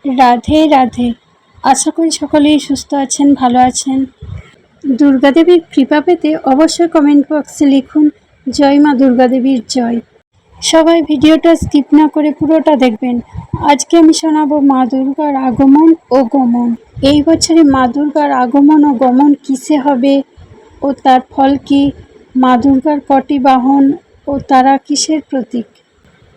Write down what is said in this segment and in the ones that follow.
রাধে রাধে। আশা করি সকলেই সুস্থ আছেন, ভালো আছেন। দুর্গাদেবীর কৃপা পেতে অবশ্যই কমেন্ট বক্সে লিখুন জয় মা দুর্গাদেবীর জয়। সবাই ভিডিওটা স্কিপ না করে পুরোটা দেখবেন। আজকে আমি শোনাবো মা দুর্গার আগমন ও গমন। এই বছরে মা দুর্গার আগমন ও গমন কিসে হবে ও তার ফল কি, মা দুর্গার কটি বাহন ও তারা কিসের প্রতীক।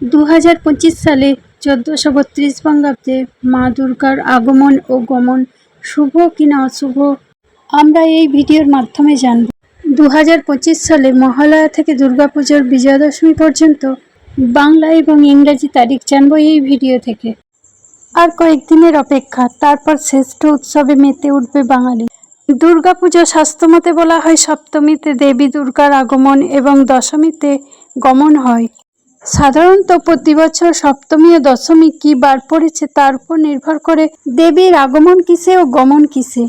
2025 সালে 1432 বঙ্গাব্দে মা দুর্গার আগমন ও গমন শুভ কিনা অশুভ আমরা এই ভিডিওর মাধ্যমে জানব। 2025 সালে মহালয়া থেকে দুর্গাপুজোর বিজয়াদশমী পর্যন্ত বাংলা এবং ইংরেজি তারিখ জানব এই ভিডিও থেকে। আর কয়েকদিনের অপেক্ষা, তারপর শ্রেষ্ঠ উৎসবে মেতে উঠবে বাঙালি। দুর্গাপুজো শাস্ত্রমতে বলা হয় সপ্তমীতে দেবী দুর্গার আগমন এবং দশমীতে গমন হয়। সাধারণত প্রতি বছর সপ্তমী ও দশমী কী বার পড়েছে তার উপর নির্ভর করে দেবীর আগমন কিসে ও গমন কিসে।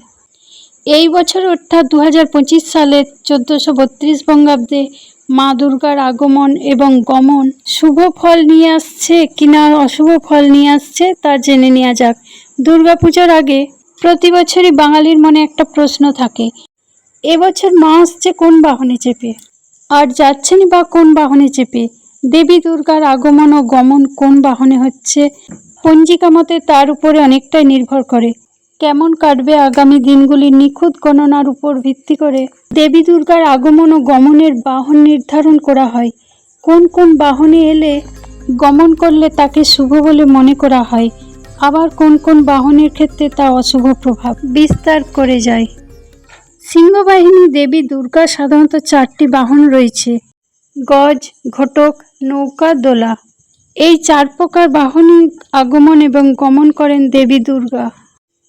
এই বছর অর্থাৎ 2025 সালের 1432 বঙ্গাব্দে মা দুর্গার আগমন এবং গমন শুভ ফল নিয়ে আসছে কিনা অশুভ ফল নিয়ে আসছে তা জেনে নেওয়া যাক। দুর্গাপূজার আগে প্রতি বছরই বাঙালির মনে একটা প্রশ্ন থাকে, এবছর মা আসছে কোন বাহনে চেপে, আর যাচ্ছেনই বা কোন বাহনে চেপে। দেবী দুর্গার আগমন ও গমন কোন বাহনে হচ্ছে পঞ্জিকা মতে তার উপরে অনেকটাই নির্ভর করে। কেমন কাটবে আগামী দিনগুলির নিখুঁত গণনার উপর ভিত্তি করে দেবী দুর্গার আগমন ও গমনের বাহন নির্ধারণ করা হয়। কোন কোন বাহনে এলে গমন করলে তাকে শুভ বলে মনে করা হয়, আবার কোন কোন বাহনের ক্ষেত্রে তা অশুভ প্রভাব বিস্তার করে যায়। সিংহবাহিনী দেবী দুর্গার সাধারণত 4টি বাহন রয়েছে: গজ, ঘটক, নৌকা, দোলা। এই 4 প্রকার বাহনই আগমন এবং গমন করেন দেবী দুর্গা।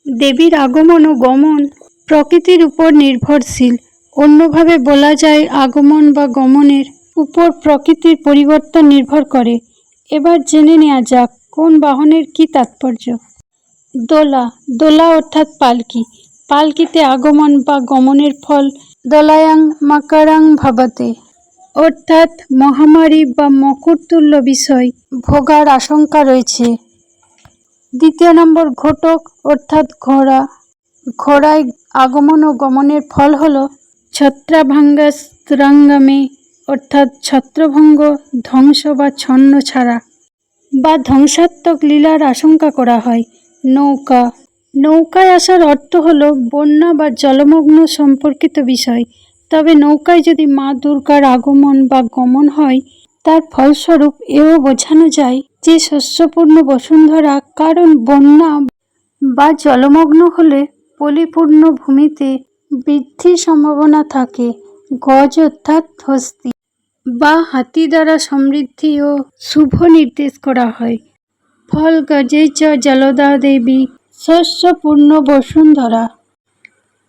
দেবীর আগমন ও গমন প্রকৃতির উপর নির্ভরশীল। অন্যভাবে বলা যায় আগমন বা গমনের উপর প্রকৃতির পরিবর্তন নির্ভর করে। এবার জেনে নেওয়া যাক কোন বাহনের কী তাৎপর্য। দোলা। দোলা অর্থাৎ পালকি। পালকিতে আগমন বা গমনের ফল দোলায়াং মাকারাং ভাবাতে, অর্থাৎ মহামারী বা মকরতুল্য বিষয় ভোগার আশঙ্কা রয়েছে। দ্বিতীয় নম্বর ঘটক অর্থাৎ ঘোড়া। ঘোড়ায় আগমন ও গমনের ফল হল ছত্রাভাঙ্গাস্ত্রাঙ্গামে, অর্থাৎ ছত্রভঙ্গ, ধ্বংস বা ছন্ন ছাড়া বা ধ্বংসাত্মক লীলার আশঙ্কা করা হয়। নৌকা। নৌকায় আসার অর্থ হল বন্যা বা জলমগ্ন সম্পর্কিত বিষয়। তবে নৌকায় যদি মা দুর্গার আগমন বা গমন হয় তার ফলস্বরূপ এও বোঝানো যায় যে শস্যপূর্ণ বসুন্ধরা, কারণ বন্যা বা জলমগ্ন হলে পলিপূর্ণ ভূমিতে বৃদ্ধির সম্ভাবনা থাকে। গজ অর্থাৎ হস্তি বা হাতি দ্বারা সমৃদ্ধি ও শুভ নির্দেশ করা হয়। ফল গজে চ জলদা দেবী, শস্যপূর্ণ বসুন্ধরা।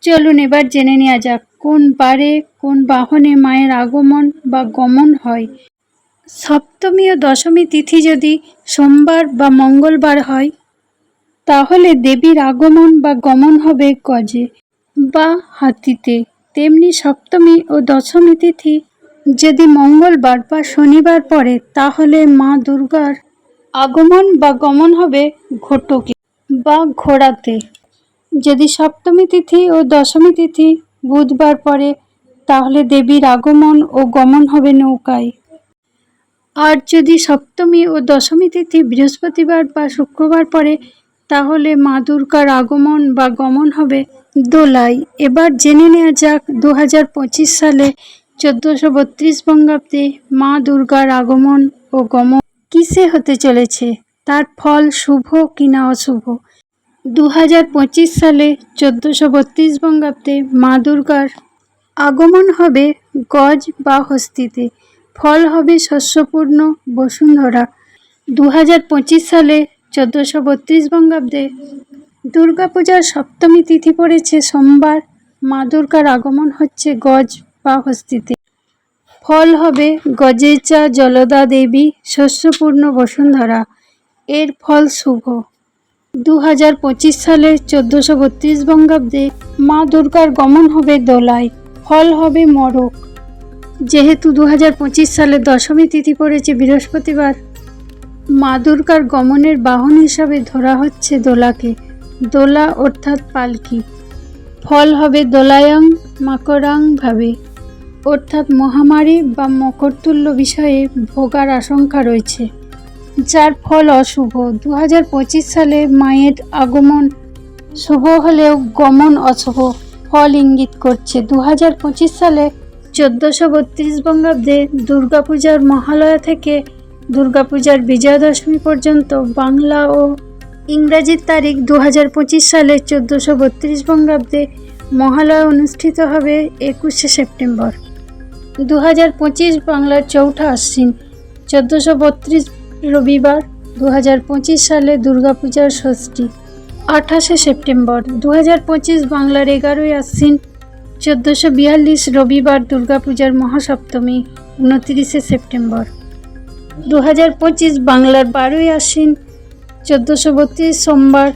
চলুন এবার জেনে নেওয়া যাক কোন বারে কোন বাহনে মায়ের আগমন বা গমন হয়। সপ্তমী ও দশমী তিথি যদি সোমবার বা মঙ্গলবার হয় তাহলে দেবীর আগমন বা গমন হবে গজে বা হাতিতে। তেমনি সপ্তমী ও দশমী তিথি যদি মঙ্গলবার বা শনিবার পড়ে তাহলে মা দুর্গার আগমন বা গমন হবে ঘটকে বা ঘোড়াতে। যদি সপ্তমী তিথি ও দশমী তিথি বুধবার পড়ে তাহলে দেবীর আগমন ও গমন হবে নৌকায়। আর যদি সপ্তমী ও দশমী তিথি বৃহস্পতিবার বা শুক্রবার পড়ে তাহলে মা দুর্গার আগমন বা গমন হবে দোলায়। এবার জেনে নেওয়া যাক 2025 সালে 1432 বঙ্গাব্দে মা দুর্গার আগমন ও গমন কিসে হতে চলেছে, তার ফল শুভ কিনা অশুভ। 2025 সালে 1432 বঙ্গাব্দে মা দুর্গার আগমন হবে গজ বা হস্তিতে। ফল হবে শস্যপূর্ণ বসুন্ধরা। 2025 সালে 1432 বঙ্গাব্দে দুর্গাপূজার সপ্তমী তিথি পড়েছে সোমবার। মা দুর্গার আগমন হচ্ছে গজ বা হস্তিতে। ফল হবে গজে চা জলদা দেবী, শস্যপূর্ণ বসুন্ধরা। এর ফল শুভ। 2025 সালে 1432 বঙ্গাব্দে মা দুর্গার গমন হবে দোলায়। ফল হবে মরক। যেহেতু 2025 সালে দশমী তিথি পড়েছে বৃহস্পতিবার মা দুর্গার গমনের বাহন হিসাবে ধরা হচ্ছে দোলাকে। দোলা অর্থাৎ পালকি। ফল হবে দোলায়ং মাকরাং ভাবে, অর্থাৎ মহামারী বা মকরতুল্য বিষয়ে ভোগার আশঙ্কা রয়েছে, যার ফল অশুভ। 2025 সালে মায়ের আগমন শুভ হলেও গমন অশুভ ফল ইঙ্গিত করছে। 2025 সালে 1432 বঙ্গাব্দে দুর্গাপূজার মহালয়া থেকে দুর্গাপূজার বিজয়া দশমী পর্যন্ত বাংলা ও ইংরাজির তারিখ 2025 সালে 1432 বঙ্গাব্দে মহালয়া অনুষ্ঠিত হবে 21শে সেপ্টেম্বর। 2025 বাংলার চৌঠা আশ্বিন 1432 রবিবার। 2025 সালে দুর্গাপূজার ষষ্ঠী 28শে সেপ্টেম্বর। 2025 বাংলার 11ই আশ্বিন 1442 রবিবার। দুর্গাপূজার মহাসপ্তমী 29শে সেপ্টেম্বর। 2025 বাংলার 12ই আশ্বিন 1432 সোমবার।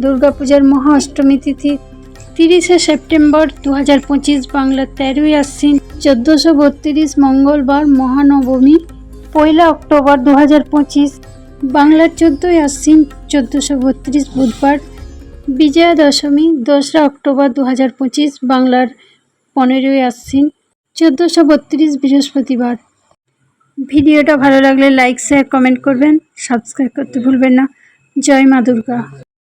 দুর্গাপূজার মহা অষ্টমী তিথি 30শে সেপ্টেম্বর। 2025 বাংলার 13ই আশ্বিন 1432 মঙ্গলবার। মহানবমী 1 অক্টোবর 2025। বাংলার 14ই আশ্বিন 1432 বুধবার। বিজয়া দশমী 2 অক্টোবর 2025। বাংলার 15ই আশ্বিন 1432 বৃহস্পতিবার। ভিডিওটা ভালো লাগলে লাইক শেয়ার কমেন্ট করবেন, সাবস্ক্রাইব করতে ভুলবেন না। জয় মা দুর্গা।